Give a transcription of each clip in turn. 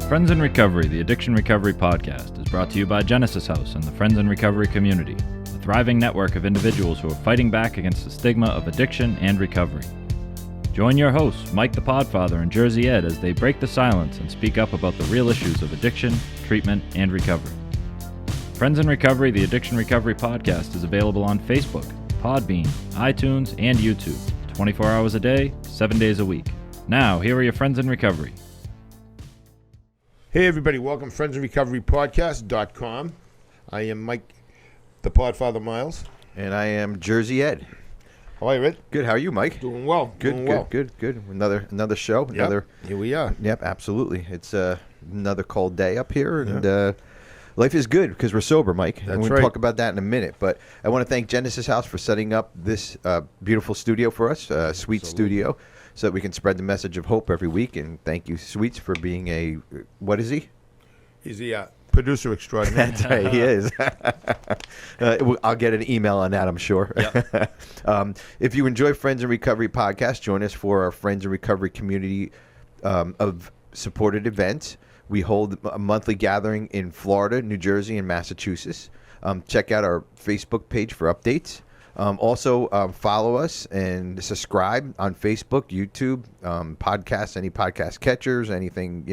Friends in Recovery, the Addiction Recovery Podcast, is brought to you by Genesis House and the Friends in Recovery community, a thriving network of individuals who are fighting back against the stigma of addiction and recovery. Join your hosts, Mike the Podfather and Jersey Ed, as they break the silence and speak up about the real issues of addiction, treatment, and recovery. Friends in Recovery, the Addiction Recovery Podcast is available on Facebook, Podbean, iTunes, and YouTube, 24 hours a day, 7 days a week. Now, here are your Friends in Recovery. Hey everybody, welcome to friendsinrecoverypodcast.com. I am Mike the Podfather Miles. And I am Jersey Ed. How are you, Ed? Good. How are you, Mike? Doing well. Good. Another show. Yep. Here we are. Yep, absolutely. It's another cold day up here, and life is good because we're sober, Mike. That's and we'll right. talk about that in a minute. But I want to thank Genesis House for setting up this beautiful studio for us, Sweet Studio, so that we can spread the message of hope every week. And thank you, Sweets, for being a, what is he? He's the producer extraordinaire. That's right, he is. I'll get an email on that, I'm sure. Yep. If you enjoy Friends in Recovery podcast, join us for our Friends in Recovery community of supported events. We hold a monthly gathering in Florida, New Jersey, and Massachusetts. Check out our Facebook page for updates. Also, follow us and subscribe on Facebook, YouTube, podcasts, any podcast catchers, anything,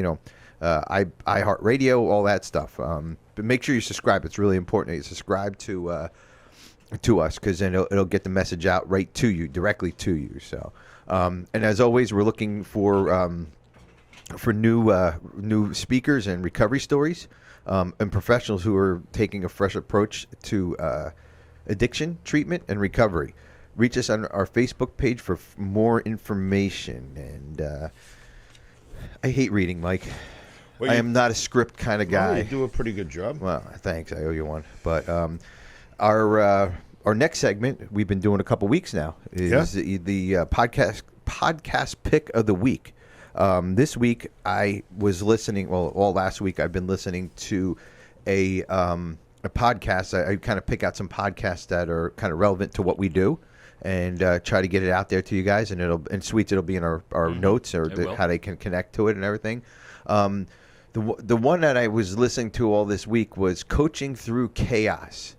iHeartRadio, all that stuff. But make sure you subscribe. It's really important that you subscribe to us, because then it'll get the message out right to you, directly to you. So, and as always, we're looking for new speakers and recovery stories, and professionals who are taking a fresh approach to addiction, treatment, and recovery. Reach us on our Facebook page for more information. And I hate reading, Mike. Well, I am not a script kind of guy. Well, you do a pretty good job. Well, thanks. I owe you one. But our next segment, we've been doing a couple weeks now, is the podcast pick of the week. This week, I was listening. Well, all last week, I've been listening to a podcast. I kind of pick out some podcasts that are kind of relevant to what we do, and try to get it out there to you guys. And Sweets, it'll be in our notes, or how they can connect to it and everything. The one that I was listening to all this week was Coaching Through Chaos.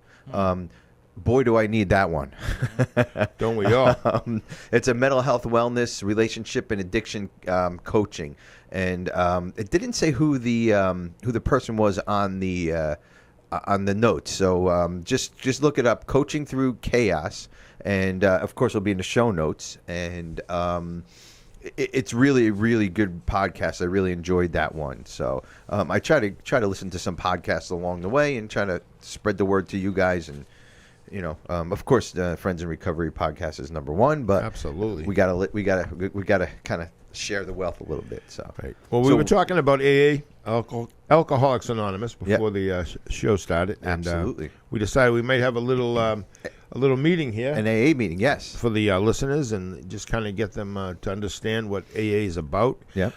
Boy, do I need that one. Don't we all? It's a mental health, wellness, relationship, and addiction coaching. And it didn't say who the person was on the notes. So just look it up, Coaching Through Chaos. And, of course, it'll be in the show notes. And it's really, really good podcast. I really enjoyed that one. So I try to listen to some podcasts along the way and try to spread the word to you guys. And of course, the Friends in Recovery podcast is number one. But absolutely, we gotta kind of share the wealth a little bit. So right. Well, we were talking about AA, Alcoholics Anonymous, before the show started. And, absolutely, we decided we might have a little meeting here, an AA meeting, yes, for the listeners, and just kind of get them to understand what AA is about. Yeah.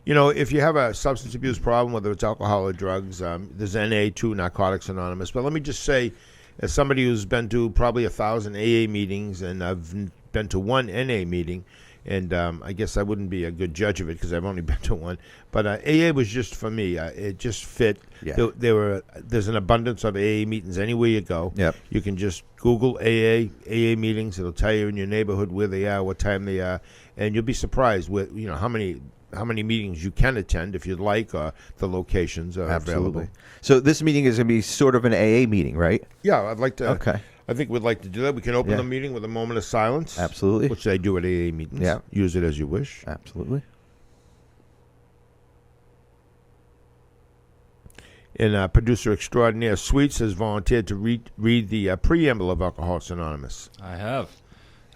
If you have a substance abuse problem, whether it's alcohol or drugs, there's NA too, Narcotics Anonymous. But let me just say, as somebody who's been to probably 1,000 AA meetings, and I've been to one NA meeting, and I guess I wouldn't be a good judge of it because I've only been to one. But AA was just for me. It just fit. Yeah. There's an abundance of AA meetings anywhere you go. Yep. You can just Google AA meetings. It'll tell you in your neighborhood where they are, what time they are, and you'll be surprised with how many meetings you can attend if you'd like, or the locations are available. So this meeting is going to be sort of an AA meeting, right? Yeah, I'd like to. Okay. I think we'd like to do that. We can open the meeting with a moment of silence. Absolutely. Which they do at AA meetings. Yeah. Use it as you wish. Absolutely. And producer extraordinaire Sweets has volunteered to read the preamble of Alcoholics Anonymous. I have.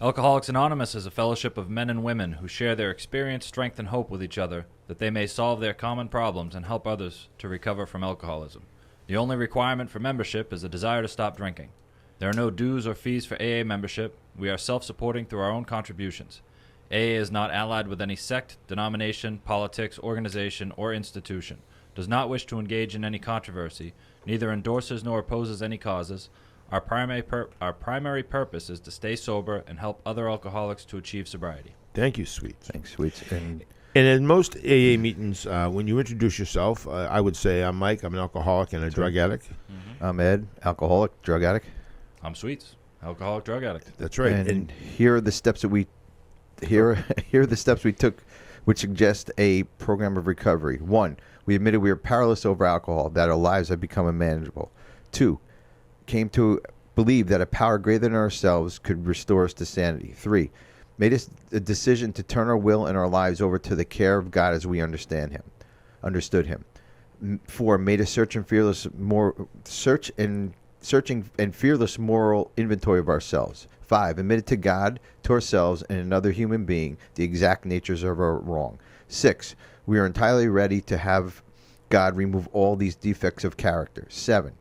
Alcoholics Anonymous is a fellowship of men and women who share their experience, strength, and hope with each other, that they may solve their common problems and help others to recover from alcoholism. The only requirement for membership is a desire to stop drinking. There are no dues or fees for AA membership. We are self-supporting through our own contributions. AA is not allied with any sect, denomination, politics, organization, or institution, does not wish to engage in any controversy, neither endorses nor opposes any causes. Our primary purpose is to stay sober and help other alcoholics to achieve sobriety. Thank you, Sweets. Thanks, Sweets. And in most AA meetings, when you introduce yourself, I would say, I'm Mike, I'm an alcoholic and a drug addict. I'm Ed, alcoholic, drug addict. I'm Sweets, alcoholic, drug addict. That's right. And here are the steps that we here are the steps we took, which suggest a program of recovery. 1, we admitted we were powerless over alcohol, that our lives had become unmanageable. 2, came to believe that a power greater than ourselves could restore us to sanity. 3, made us a decision to turn our will and our lives over to the care of God as we understood Him. 4, made a searching and fearless moral inventory of ourselves. 5, admitted to God, to ourselves, and another human being the exact natures of our wrong. 6, we are entirely ready to have God remove all these defects of character. 7,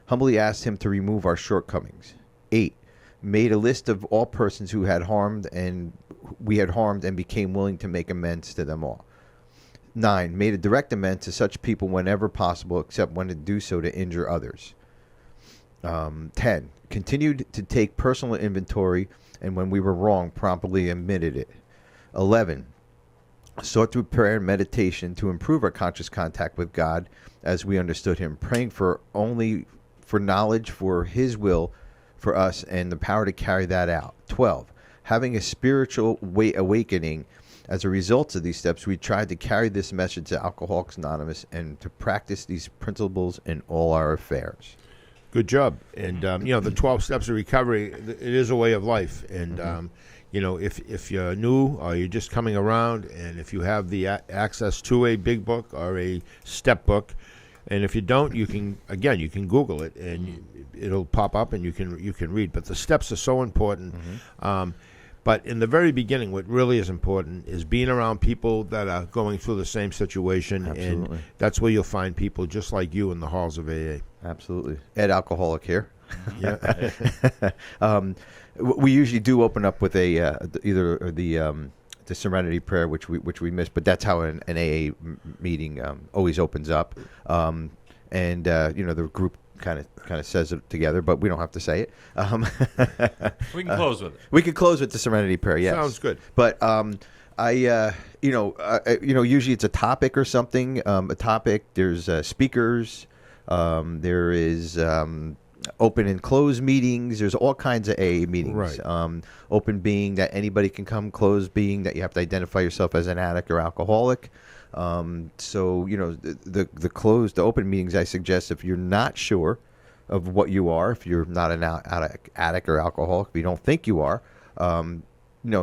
humbly asked Him to remove our shortcomings. 8, made a list of all persons who had harmed and we had harmed and became willing to make amends to them all. 9, made a direct amends to such people whenever possible, except when to do so to injure others. 10, continued to take personal inventory, and when we were wrong, promptly admitted it. 11, sought through prayer and meditation to improve our conscious contact with God as we understood Him, praying for knowledge for His will for us and the power to carry that out. 12, having a spiritual awakening. As a result of these steps, we tried to carry this message to Alcoholics Anonymous and to practice these principles in all our affairs. Good job. And, the 12 steps of recovery, it is a way of life. And, if you're new or you're just coming around, and if you have the access to a big book or a step book, and if you don't, you can Google it and it'll pop up and you can read. But the steps are so important. But in the very beginning, what really is important is being around people that are going through the same situation. Absolutely. And that's where you'll find people just like you in the halls of AA. Absolutely. Ed, alcoholic here. Yeah. We usually do open up with either the Serenity Prayer, which we missed, but that's how an AA meeting always opens up. The group kind of says it together, but we don't have to say it. We can close with it. We could close with the Serenity Prayer. Yes, Sounds good. But usually it's a topic or something. A topic. There's speakers. There is open and closed meetings. There's all kinds of AA meetings. Right. Open being that anybody can come. Closed being that you have to identify yourself as an addict or alcoholic. The closed, the open meetings, I suggest if you're not sure of what you are, if you're not an addict or alcoholic, if you don't think you are,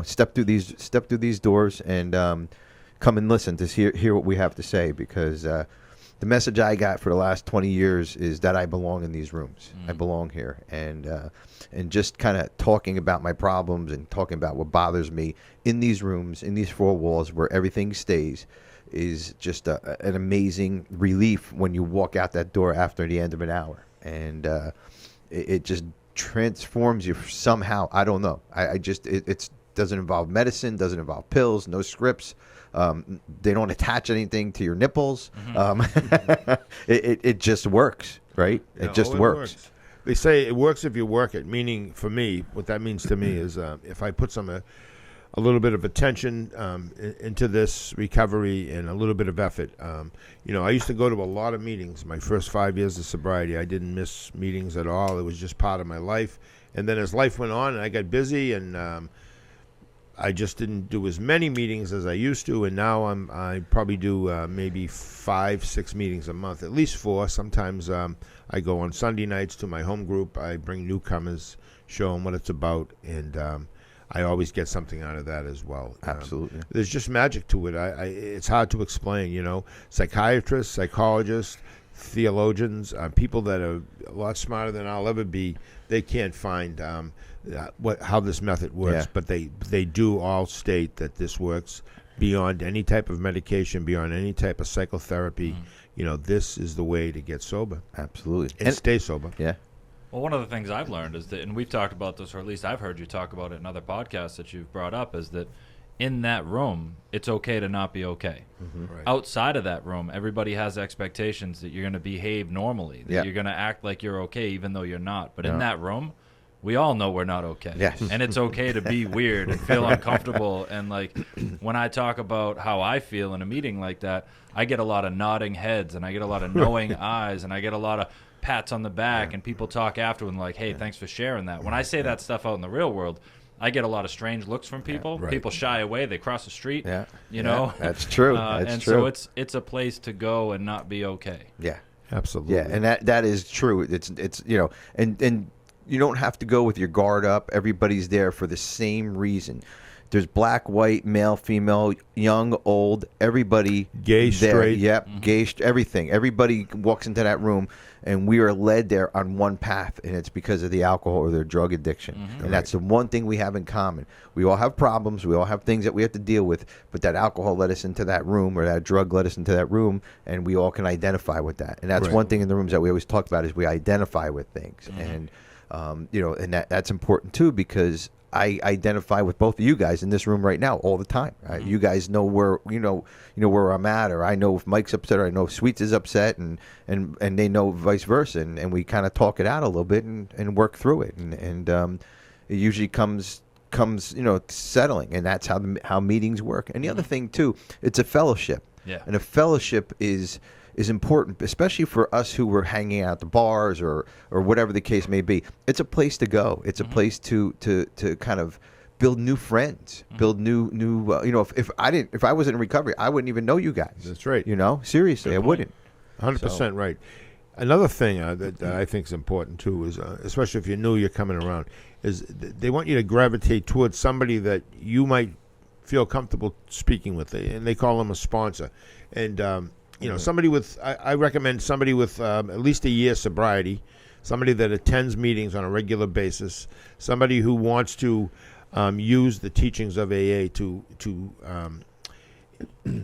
step through these doors and come and listen to hear what we have to say, because the message I got for the last 20 years is that I belong in these rooms. I belong here, and just kind of talking about my problems and talking about what bothers me in these rooms, in these 4 walls where everything stays, is just an amazing relief when you walk out that door after the end of an hour, and it just transforms you somehow. I don't know. It doesn't involve medicine, doesn't involve pills, no scripts. They don't attach anything to your nipples. It just works, right? It just works. They say it works if you work it. Meaning, for me, what that means to me is if I put a little bit of attention into this recovery and a little bit of effort. I used to go to a lot of meetings. My first 5 years of sobriety, I didn't miss meetings at all. It was just part of my life. And then as life went on, and I got busy, and I just didn't do as many meetings as I used to. And now I probably do maybe 5-6 meetings a month, at least 4. Sometimes I go on Sunday nights to my home group. I bring newcomers, show them what it's about, and I always get something out of that as well. Absolutely. There's just magic to it. It's hard to explain, Psychiatrists, psychologists, theologians, people that are a lot smarter than I'll ever be, they can't find how this method works, but they do all state that this works beyond any type of medication, beyond any type of psychotherapy. This is the way to get sober. Absolutely. And stay sober. Yeah. Well, one of the things I've learned is that, and we've talked about this, or at least I've heard you talk about it in other podcasts that you've brought up, is that in that room, it's okay to not be okay. Right. Outside of that room, everybody has expectations that you're going to behave normally, that you're going to act like you're okay even though you're not. But in that room, we all know we're not okay. Yes. And it's okay to be weird and feel uncomfortable. And like when I talk about how I feel in a meeting like that, I get a lot of nodding heads and I get a lot of knowing eyes and I get a lot of pats on the back and people talk after and like, hey, thanks for sharing that. When I say that stuff out in the real world, I get a lot of strange looks from people. right. People shy away. They cross the street. Yeah. You know? That's true. That's and true. so it's a place to go and not be okay. Yeah. Absolutely. Yeah, and that is true. It's you know, and you don't have to go with your guard up. Everybody's there for the same reason. There's black, white, male, female, young, old, everybody Gay, there. straight. Yep, gay, everything. Everybody walks into that room, and we are led there on one path, and it's because of the alcohol or their drug addiction. And that's the one thing we have in common. We all have problems. We all have things that we have to deal with, but that alcohol led us into that room, or that drug led us into that room, and we all can identify with that. And that's Right. one thing in the rooms that we always talk about is we identify with things. And you know, and that's important too, because I identify with both of you guys in this room right now all the time. You guys know where you know where I'm at, or I know if Mike's upset, or I know if Sweets is upset, and they know vice versa, and we kind of talk it out a little bit and work through it, and it usually comes settling, and that's how meetings work. And the other thing too, it's a fellowship, and a fellowship is important, especially for us who were hanging out at the bars or whatever the case may be. It's a place to go. It's a place to kind of build new friends, build new. If I wasn't in recovery, I wouldn't even know you guys. That's right. Seriously, I wouldn't. 100% right. Another thing that I think is important too is, especially if you're new, you're coming around, is they want you to gravitate towards somebody that you might feel comfortable speaking with, and they call them a sponsor. And somebody with, I recommend somebody with at least a year sobriety, somebody that attends meetings on a regular basis, somebody who wants to use the teachings of AA to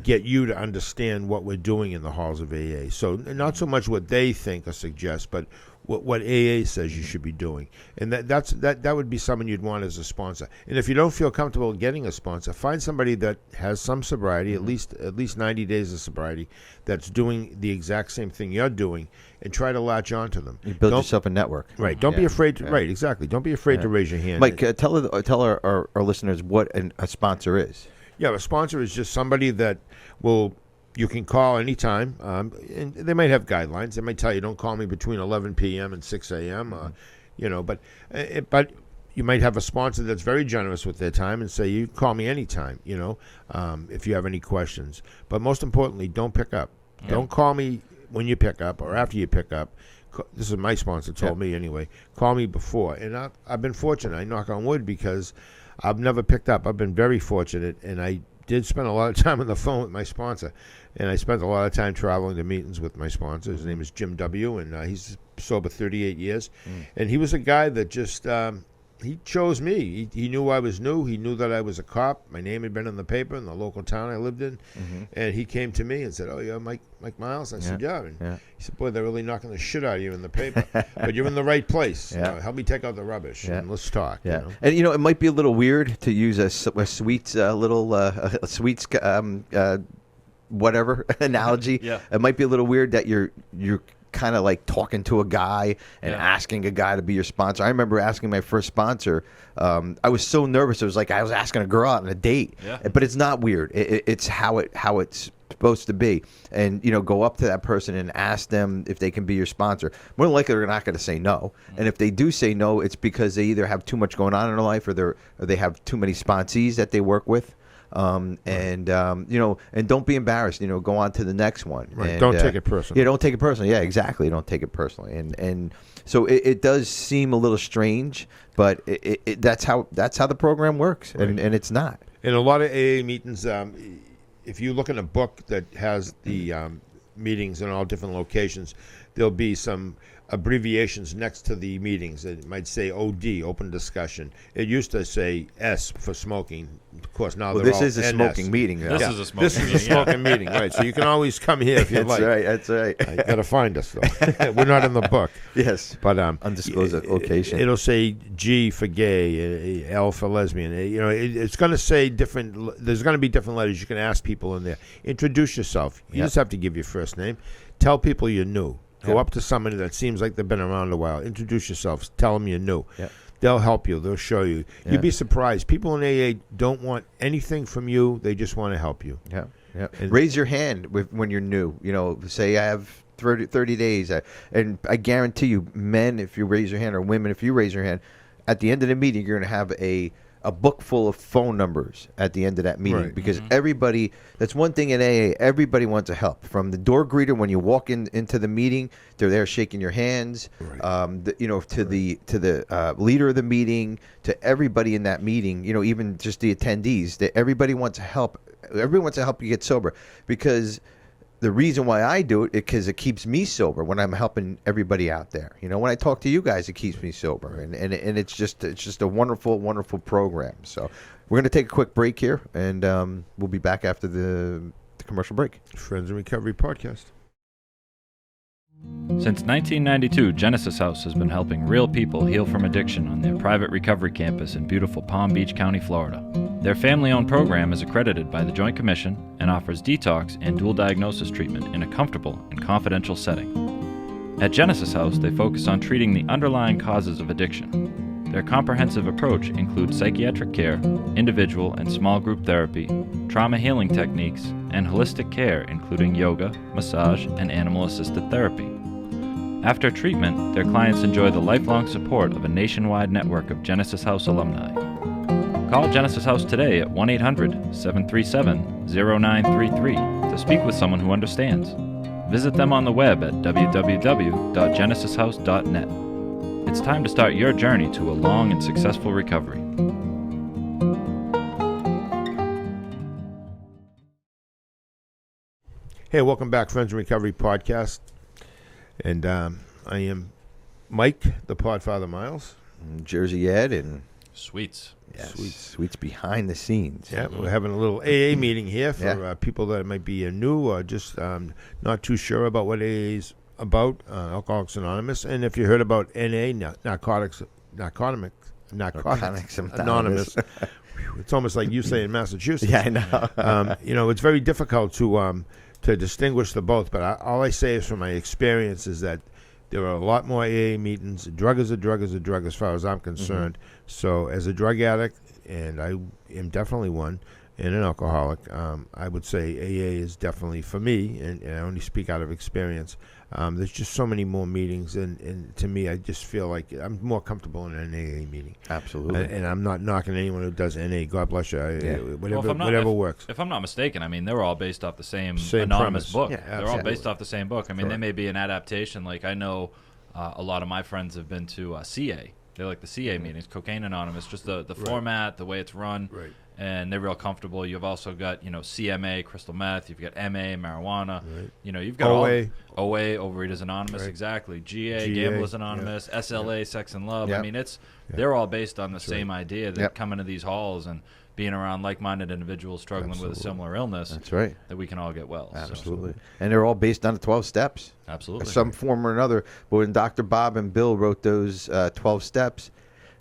get you to understand what we're doing in the halls of AA. So not so much what they think or suggest, but what AA says you should be doing. And that would be someone you'd want as a sponsor. And if you don't feel comfortable getting a sponsor, find somebody that has some sobriety, at least 90 days of sobriety, that's doing the exact same thing you're doing, and try to latch onto them. You build yourself a network. Right. Don't be afraid to, right, exactly. Don't be afraid to raise your hand. Mike, tell our listeners what a sponsor is. Yeah, a sponsor is just somebody that you can call anytime, and they might have guidelines. They might tell you don't call me between 11 p.m. and 6 a.m. But you might have a sponsor that's very generous with their time and say you call me anytime. If you have any questions. But most importantly, don't pick up. Yeah. Don't call me when you pick up or after you pick up. This is my sponsor told me anyway. Call me before, and I've been fortunate. I knock on wood because I've never picked up. I've been very fortunate, and I did spend a lot of time on the phone with my sponsor, and I spent a lot of time traveling to meetings with my sponsor. His name is Jim W., and he's sober 38 years, and he was a guy that just he chose me. He knew I was new. He knew that I was a cop. My name had been in the paper in the local town I lived in, and he came to me and said, "Oh, you're Mike Miles?" I said, "Yeah." And he said, "Boy, they're really knocking the shit out of you in the paper, but you're in the right place. Help me take out the rubbish and let's talk." Yeah, and it might be a little weird to use a Sweets Sweets whatever analogy. It might be a little weird that you're kind of like talking to a guy and asking a guy to be your sponsor. I remember asking my first sponsor. I was so nervous. It was like I was asking a girl out on a date. But it's not weird. It's how it's supposed to be. And go up to that person and ask them if they can be your sponsor. More than likely, they're not going to say no. And if they do say no, it's because they either have too much going on in their life, or they have too many sponsees that they work with. And don't be embarrassed. Go on to the next one. Right. And, don't take it personally. Yeah, don't take it personally. Yeah, exactly. Don't take it personally. And so it does seem a little strange, but that's how the program works, and it's not. In a lot of AA meetings, if you look in a book that has the meetings in all different locations, there'll be some abbreviations next to the meetings. It might say OD, open discussion. It used to say S for smoking. Of course, now they're all this is a NS. smoking meeting. This is a smoking meeting. This is a smoking meeting, right? So you can always come here if you like. That's right. You got to find us, though. We're not in the book. Yes. But undisclosed location. It'll say G for gay, L for lesbian. It's going to say different. There's going to be different letters. You can ask people in there. Introduce yourself. You just have to give your first name. Tell people you're new. Go up to somebody that seems like they've been around a while. Introduce yourself. Tell them you're new. they'll help you. They'll show you. Yeah. You'd be surprised. People in AA don't want anything from you. They just want to help you. Yeah. Yeah. And raise your hand when you're new. Say I have 30 days. And I guarantee you, men, if you raise your hand, or women, if you raise your hand, at the end of the meeting, you're going to have a book full of phone numbers at the end of that meeting, right. because everybody, that's one thing in AA, everybody wants to help. From the door greeter when you walk into the meeting, they're there shaking your hands, Right. to the leader of the meeting, to everybody in that meeting, even just the attendees, that everybody wants to help. Everybody wants to help you get sober, because the reason why I do it is because it keeps me sober when I'm helping everybody out there. When I talk to you guys, it keeps me sober, and it's just a wonderful, wonderful program. So we're going to take a quick break here, and we'll be back after the commercial break. Friends in Recovery podcast. Since 1992, Genesis House has been helping real people heal from addiction on their private recovery campus in beautiful Palm Beach County, Florida. Their family-owned program is accredited by the Joint Commission and offers detox and dual diagnosis treatment in a comfortable and confidential setting. At Genesis House, they focus on treating the underlying causes of addiction. Their comprehensive approach includes psychiatric care, individual and small group therapy, trauma healing techniques, and holistic care including yoga, massage, and animal-assisted therapy. After treatment, their clients enjoy the lifelong support of a nationwide network of Genesis House alumni. Call Genesis House today at 1-800-737-0933 to speak with someone who understands. Visit them on the web at www.genesishouse.net. It's time to start your journey to a long and successful recovery. Hey, welcome back, Friends in Recovery podcast. And I am Mike, the Podfather Miles. Jersey Ed and Sweets. yes, Sweets behind the scenes. Yeah, we're having a little AA meeting here for people that might be new or just not too sure about what AA is about, Alcoholics Anonymous. And if you heard about NA, Narcotics Anonymous, it's almost like you say in Massachusetts. Yeah, I know. It's very difficult to distinguish the both. But all I say is from my experience is that there are a lot more AA meetings. A drug is a drug is a drug as far as I'm concerned. Mm-hmm. So as a drug addict, and I am definitely one, and an alcoholic, I would say AA is definitely for me, and I only speak out of experience. There's just so many more meetings, and to me, I just feel like I'm more comfortable in an AA meeting. Absolutely. And I'm not knocking anyone who does NA. God bless you. Whatever works. If I'm not mistaken, I mean, they're all based off the same premise. anonymous book. Yeah, they're all based off the same book. I mean, they may be an adaptation. Like, I know a lot of my friends have been to CA. They like the CA meetings, Cocaine Anonymous, just the format, the way it's run. Right. And they're real comfortable. You've also got, CMA, crystal meth. You've got MA, marijuana. Right. You've got OA, Overeaters Anonymous, right. Exactly. GA, Gamblers Anonymous, SLA, Sex and Love. Yep. I mean, they're all based on the same idea that come into these halls and being around like-minded individuals struggling with a similar illness. That's right. That we can all get well. Absolutely. So. And they're all based on the 12 steps. Absolutely. Some form or another. But when Dr. Bob and Bill wrote those 12 steps,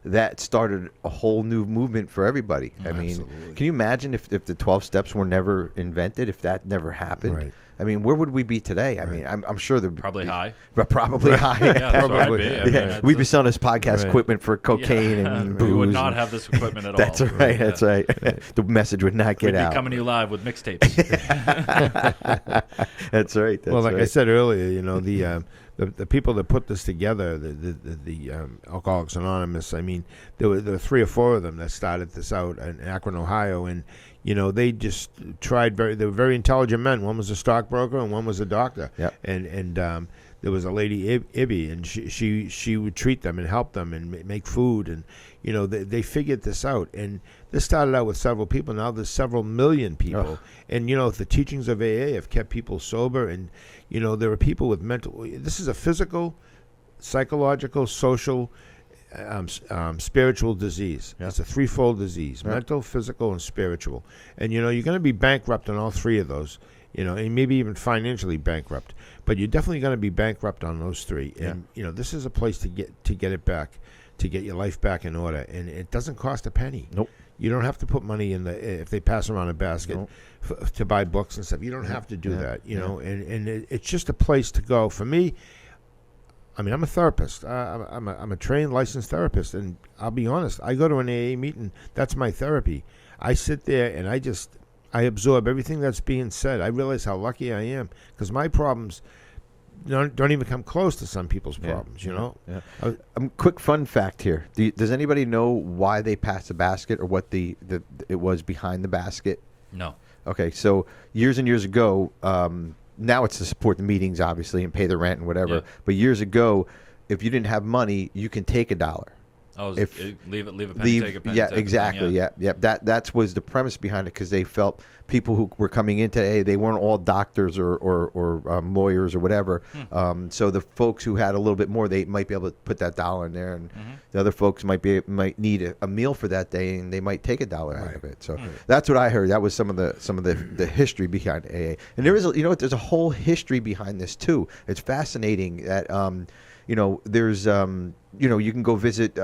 that started a whole new movement for everybody. I mean, can you imagine if the 12 steps were never invented, if that never happened? Right. I mean, where would we be today? I mean, I'm sure they're probably high. Probably high. Yeah, probably. We'd be selling this podcast equipment for cocaine and booze. We would not have this equipment at all. That's right. That's right. The message would not get out. We'd be coming to you live with mixtapes. That's right. Well, like I said earlier, the people that put this together, the Alcoholics Anonymous, I mean, there were 3 or 4 of them that started this out in Akron, Ohio, and they just tried they were very intelligent men. One was a stockbroker and one was a doctor. Yep. And there was a lady, Ibby, and she would treat them and help them and make food, and they figured this out. And this started out with several people. Now there's several million people. And the teachings of AA have kept people sober, and there are people with mental. This is a physical, psychological, social, spiritual disease. Yeah. It's a threefold disease: mental, physical, and spiritual. And you're going to be bankrupt on all 3 of those. And maybe even financially bankrupt, but you're definitely going to be bankrupt on those 3. And this is a place to get it back, to get your life back in order, and it doesn't cost a penny. Nope. You don't have to put money in if they pass around a basket to buy books and stuff. You don't have to do that, and it's just a place to go. For me, I mean, I'm a therapist. I'm a trained, licensed therapist, and I'll be honest. I go to an AA meeting. That's my therapy. I sit there and I absorb everything that's being said. I realize how lucky I am because my problems don't even come close to some people's problems. You know. Yeah. Quick fun fact here: does anybody know why they passed the basket or what it was behind the basket? No. Okay, so years and years ago. Now it's to support the meetings, obviously, and pay the rent and whatever. Yeah. But years ago, if you didn't have money, you can take $1. Oh, leave a penny, take a penny. Yeah, exactly. Yeah. That was the premise behind it because they felt people who were coming into AA, they weren't all doctors or lawyers or whatever. So the folks who had a little bit more, they might be able to put that $1 in there, and the other folks might need a meal for that day, and they might take $1 out of it. So that's what I heard. That was some of the history behind AA, and there is there's a whole history behind this too. It's fascinating that there's you can go visit.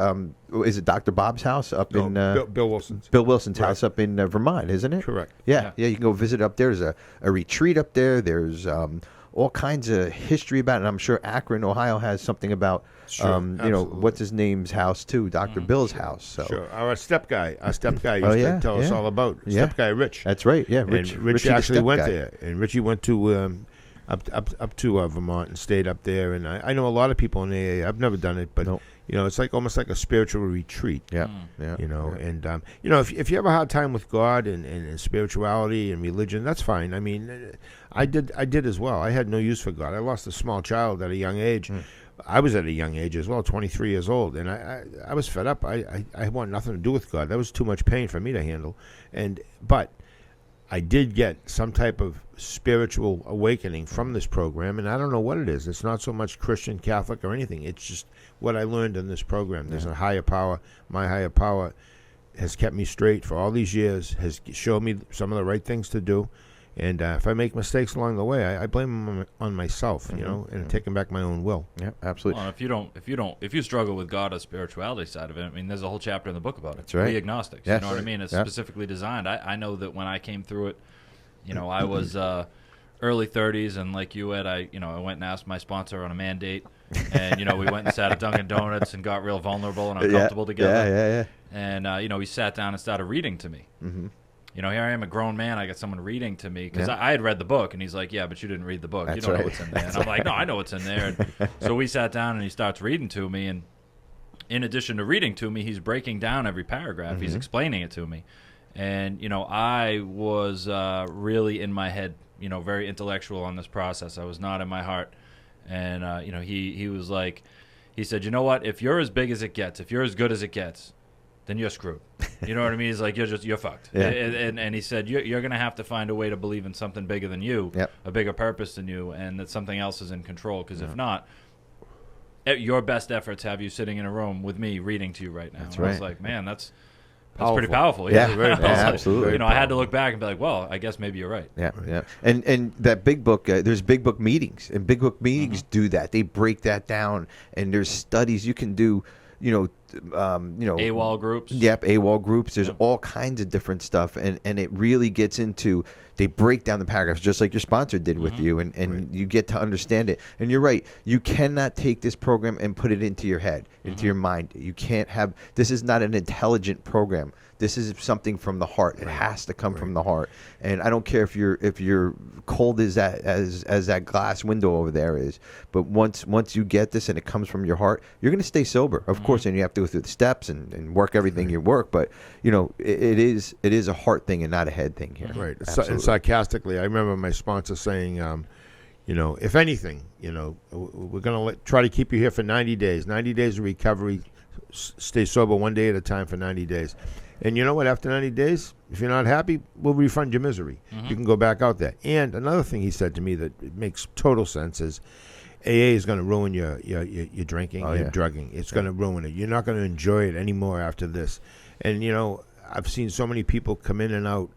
Is it Dr. Bob's house up in Bill Wilson's? Bill Wilson's house up in Vermont, isn't it? Correct. Yeah. You can go visit up there. There's a retreat up there. There's all kinds of history about it. And I'm sure Akron, Ohio, has something about what's his name's house too, Dr. Bill's house. So. Sure. Our step guy used to tell us all about Step guy Rich. That's right. Yeah, Rich actually went there, and Richie went to. Up to Vermont and stayed up there, and I know a lot of people in AA. I've never done it, but it's like almost like a spiritual retreat. Yeah. And if you have a hard time with God and spirituality and religion, that's fine. I mean, I did as well. I had no use for God. I lost a small child at a young age. I was at a young age as well, 23 years old, and I was fed up. I want nothing to do with God. That was too much pain for me to handle, but I did get some type of spiritual awakening from this program, and I don't know what it is. It's not so much Christian, Catholic, or anything. It's just what I learned in this program. There's a higher power. My higher power has kept me straight for all these years, has shown me some of the right things to do, and if I make mistakes along the way, I blame them on myself, and taking back my own will. Yeah, absolutely. Well, if you struggle with God or spirituality side of it, I mean, there's a whole chapter in the book about it. That's right. Be agnostics. Yes. You know what I mean? It's specifically designed. I know that when I came through it, I was early 30s, and like you, Ed, I went and asked my sponsor on a mandate, and we went and sat at Dunkin' Donuts and got real vulnerable and uncomfortable together. And he sat down and started reading to me. Here I am, a grown man. I got someone reading to me because I had read the book, and he's like, "Yeah, but you didn't read the book. You don't know what's in there." And I'm like, "No, I know what's in there." And so we sat down, and he starts reading to me, and in addition to reading to me, he's breaking down every paragraph. He's explaining it to me. And, I was really in my head, very intellectual on this process. I was not in my heart. And, he was like, he said, you know what? If you're as big as it gets, if you're as good as it gets, then you're screwed. You know what I mean? He's like, you're fucked. Yeah. And he said, you're going to have to find a way to believe in something bigger than you, a bigger purpose than you, and that something else is in control. Because if not, your best efforts have you sitting in a room with me reading to you right now. That's and right. I was like, man, that's Powerful. pretty powerful. Yeah, very powerful. Absolutely. I had to look back and be like, well, I guess maybe you're right. Yeah. And that big book, there's big book meetings, and big book meetings do that. They break that down, and there's studies you can do. AWOL groups. Yep, AWOL groups. There's all kinds of different stuff, and it really gets into. They break down the paragraphs just like your sponsor did with you, and you get to understand it. And you're right. You cannot take this program and put it into your head, into your mind. You can't have. This is not an intelligent program. This is something from the heart. It has to come from the heart. And I don't care if you're cold as that glass window over there is, but once you get this and it comes from your heart, you're going to stay sober, of course. And you have to go through the steps and work everything you work. But it is a heart thing and not a head thing here. Right. And sarcastically, I remember my sponsor saying, if anything, we're going to try to keep you here for 90 days. 90 days of recovery. Stay sober one day at a time for 90 days. And you know what? After 90 days, if you're not happy, we'll refund your misery. You can go back out there. And another thing he said to me that it makes total sense is AA is going to ruin your drinking, your drugging. It's going to ruin it. You're not going to enjoy it anymore after this. And, I've seen so many people come in and out,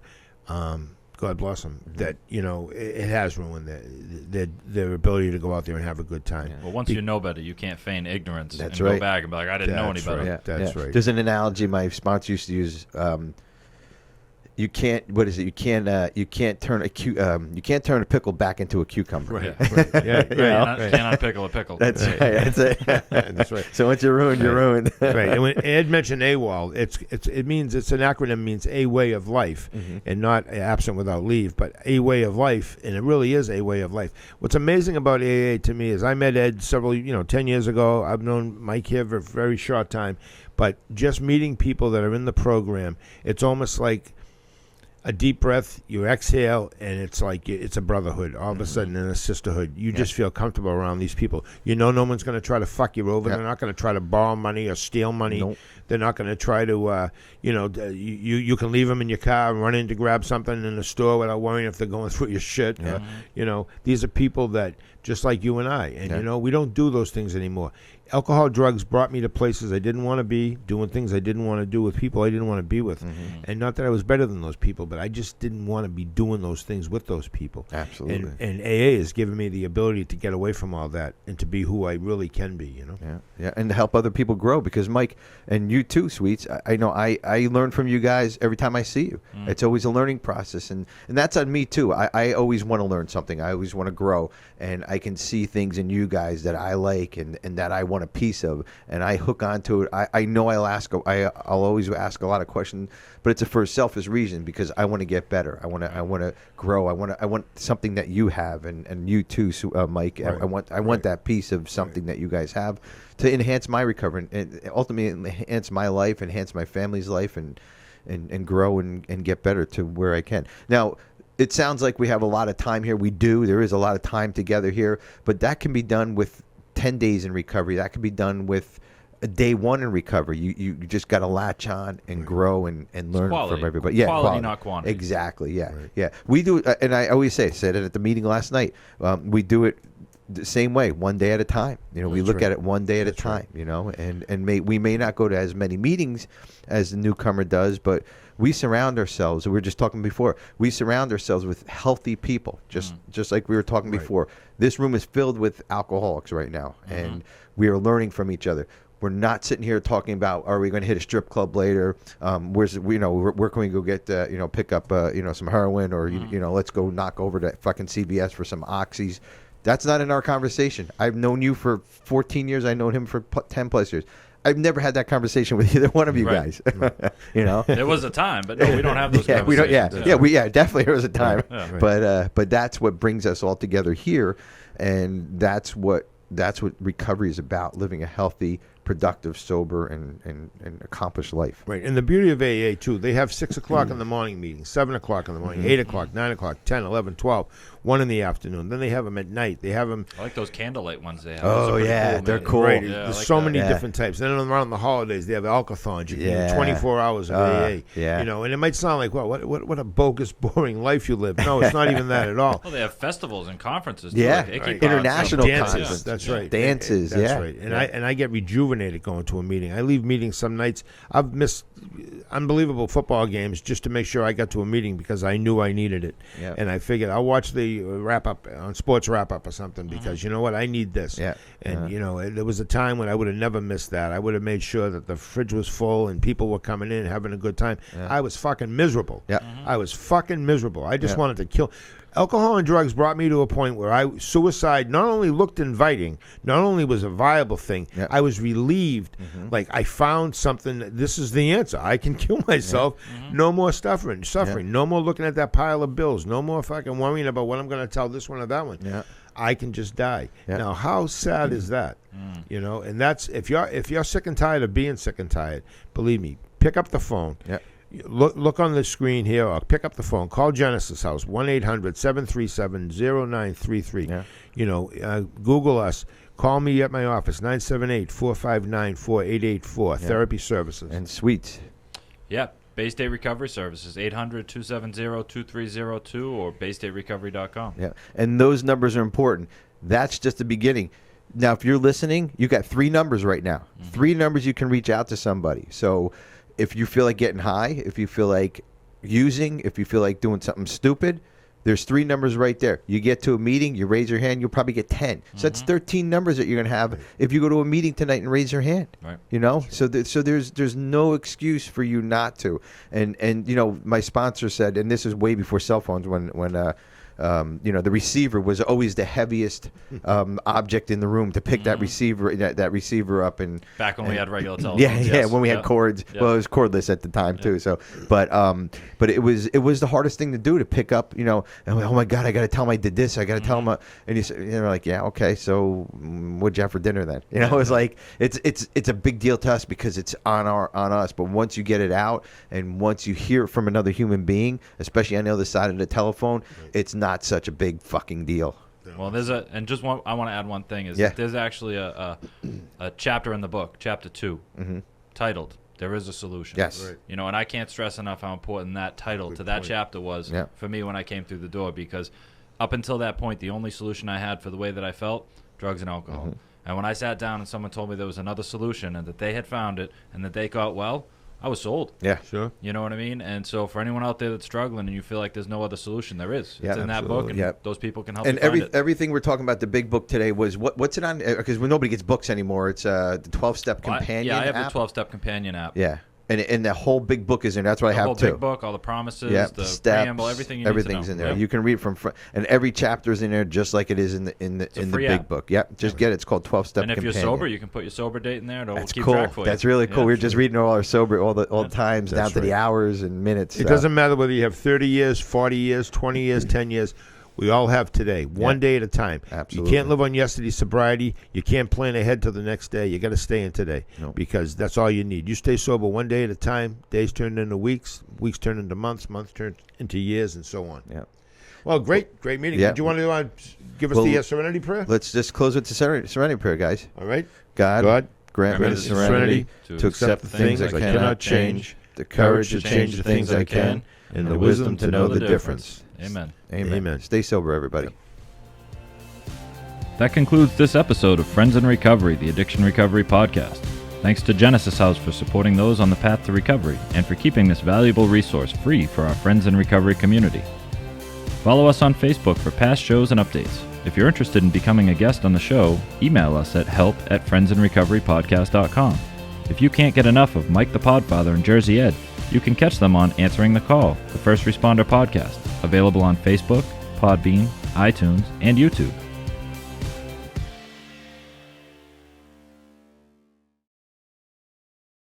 God bless them, that, it has ruined their ability to go out there and have a good time. Well, once you know better, you can't feign ignorance That's and right. go back and be like, I didn't know any better. Right. That's right. There's an analogy my sponsor used to use. You can't. What is it? You can't turn a pickle back into a cucumber. Right. Yeah. Cannot pickle a pickle. That's right. That's it. That's right. So once you're ruined, you're ruined. Right. And when Ed mentioned AWOL, it means it's an acronym, means a way of life, and not absent without leave, but a way of life, and it really is a way of life. What's amazing about AA to me is I met Ed 10 years ago. I've known Mike here for a very short time, but just meeting people that are in the program, it's almost like a deep breath, you exhale, and it's like it's a brotherhood. All of a sudden, in a sisterhood, you just feel comfortable around these people. You know, no one's going to try to fuck you over. They're not going to try to borrow money or steal money. Nope. They're not going to try to, you can leave them in your car and run in to grab something in the store without worrying if they're going through your shit. These are people that just like you and I, and we don't do those things anymore. Alcohol, drugs brought me to places I didn't want to be, doing things I didn't want to do with people I didn't want to be with. And not that I was better than those people, but I just didn't want to be doing those things with those people. Absolutely. And AA has given me the ability to get away from all that and to be who I really can be, Yeah, and to help other people grow, because Mike, and you too, Sweets, I know I learn from you guys every time I see you. It's always a learning process, and that's on me too. I always want to learn something. I always want to grow, and I can see things in you guys that I like and that I want a piece of, and I hook onto it. I know I'll always ask a lot of questions, but it's for a selfish reason, because I want to get better. I want to grow. I want something that you have, and you too, Mike. Right. I want that piece of something that you guys have to enhance my recovery and ultimately enhance my life, enhance my family's life, and grow and get better to where I can. Now, it sounds like we have a lot of time here. We do. There is a lot of time together here, but that can be done with 10 days in recovery. That can be done with a day one in recovery. You just got to latch on and grow and learn from everybody. Yeah, quality, not quantity. Exactly. Yeah, yeah. We do, and I always said it at the meeting last night. We do it the same way, one day at a time. We look at it one day at a time. And we may not go to as many meetings as the newcomer does, but we surround ourselves. We were just talking before. We surround ourselves with healthy people, just like we were talking before. This room is filled with alcoholics right now, and we are learning from each other. We're not sitting here talking about, are we going to hit a strip club later? Where can we go get pick up some heroin, or let's go knock over to fucking CVS for some oxys. That's not in our conversation. I've known you for 14 years. I've known him for 10 plus years. I've never had that conversation with either one of you guys. There was a time, but no, we don't have those conversations. We don't. Definitely there was a time. Right. But that's what brings us all together here, and that's what recovery is about: living a healthy, productive, sober, and accomplished life. Right. And the beauty of AA too, they have 6 o'clock in the morning meetings, 7 o'clock in the morning, 8 o'clock, 9 o'clock, 10, 11, 12, 1 in the afternoon. Then they have them at night. They have them. I like those candlelight ones they have. Oh yeah, cool, they're cool. Right. Yeah, There's like so that. many different types. Then around the holidays, they have alcothons. You can do 24 hours of AA. Yeah. And it might sound like, well, what a bogus, boring life you live. No, it's not even that at all. Well, they have festivals and conferences. Too, Yeah, like international dances. conferences. That's right. Dances. That's yeah, right. And I get rejuvenated going to a meeting. I leave meetings some nights. I've missed unbelievable football games just to make sure I got to a meeting because I knew I needed it. Yeah. And I figured I'll watch the wrap-up on Sports Wrap-Up or something because you know what? I need this. Yeah. And, there was a time when I would have never missed that. I would have made sure that the fridge was full and people were coming in having a good time. Yeah. I was fucking miserable. Yeah. I was fucking miserable. I just wanted to kill. Alcohol and drugs brought me to a point where suicide not only looked inviting, not only was a viable thing, I was relieved. Like I found something. This is the answer. I can kill myself. No more suffering. No more looking at that pile of bills. No more fucking worrying about what I'm going to tell this one or that one. Yeah. I can just die. Now, how sad is that? And that's if you're sick and tired of being sick and tired. Believe me, pick up the phone. Yeah. Look on the screen here or pick up the phone. Call Genesis House, 1-800-737-0933. Yeah. Google us. Call me at my office, 978-459-4884, Therapy Services. And Sweets. Yeah. Bay State Recovery Services, 800-270-2302 or baystaterecovery.com. Yeah. And those numbers are important. That's just the beginning. Now, if you're listening, you got 3 numbers right now. 3 numbers you can reach out to somebody. So if you feel like getting high, if you feel like using, if you feel like doing something stupid, There's 3 numbers right there. You get to a meeting, you raise your hand, you'll probably get 10. So that's 13 numbers that you're going to have if you go to a meeting tonight and raise your hand. Right. You know, so there's no excuse for you not to. And you know, my sponsor said, and this is way before cell phones, when you know, the receiver was always the heaviest object in the room to pick that receiver up. And back when we had regular telephones. Yeah, when we had cords. Yep. Well, it was cordless at the time too. So, but it was the hardest thing to do, to pick up. You know, and I'm like, oh my God, I got to tell him I did this. I got to tell him. And you're like, yeah, okay. So what'd you have for dinner then? You know, it's like it's a big deal to us because it's on us. But once you get it out, and once you hear it from another human being, especially on the other side of the telephone, it's not such a big fucking deal. Well, I want to add one thing is that there's actually a chapter in the book, chapter 2, titled "There Is a Solution." Yes. Right. You know, and I can't stress enough how important that title to that chapter was for me when I came through the door, because up until that point, the only solution I had for the way that I felt, drugs and alcohol. And when I sat down and someone told me there was another solution and that they had found it and that they got well, I was sold. Yeah, sure. You know what I mean? And so for anyone out there that's struggling and you feel like there's no other solution, there is. Yeah, it's in that book, and those people can help and you find it. everything we're talking about, the big book today, was what's it on? Because nobody gets books anymore. It's the 12-step companion I have app. the 12-step companion app. Yeah. And the whole big book is in there. That's what I have too. The whole big book, all the promises, the steps, preamble, everything you need everything's to know. in there. Yep. You can read from front, and every chapter is in there, just like it is in the big app. book. Yep, just get it. It's called 12-step And if companion. you're sober, you can put your sober date in there. It'll That's keep cool. track for you. That's really cool. Yeah, We're just reading all our sober, all the times That's down to the hours and minutes. It doesn't matter whether you have 30 years, 40 years, 20 years, 10 years. We all have today, one day at a time. Absolutely. You can't live on yesterday's sobriety. You can't plan ahead to the next day. You got to stay in today because that's all you need. You stay sober one day at a time. Days turn into weeks. Weeks turn into months. Months turn into years, and so on. Yeah. Well, great meeting. Yeah. Do you want to give us the serenity prayer? Let's just close with the serenity prayer, guys. All right. God grant me me the the serenity serenity to accept the things I cannot change, the courage to change the things I can, and the wisdom to know the difference. Amen. Amen. Stay sober, everybody. That concludes this episode of Friends in Recovery, the Addiction Recovery Podcast. Thanks to Genesis House for supporting those on the path to recovery and for keeping this valuable resource free for our Friends in Recovery community. Follow us on Facebook for past shows and updates. If you're interested in becoming a guest on the show, email us at help@friendsinrecoverypodcast.com. If you can't get enough of Mike the Podfather and Jersey Ed, you can catch them on Answering the Call, the First Responder podcast, available on Facebook, Podbean, iTunes, and YouTube.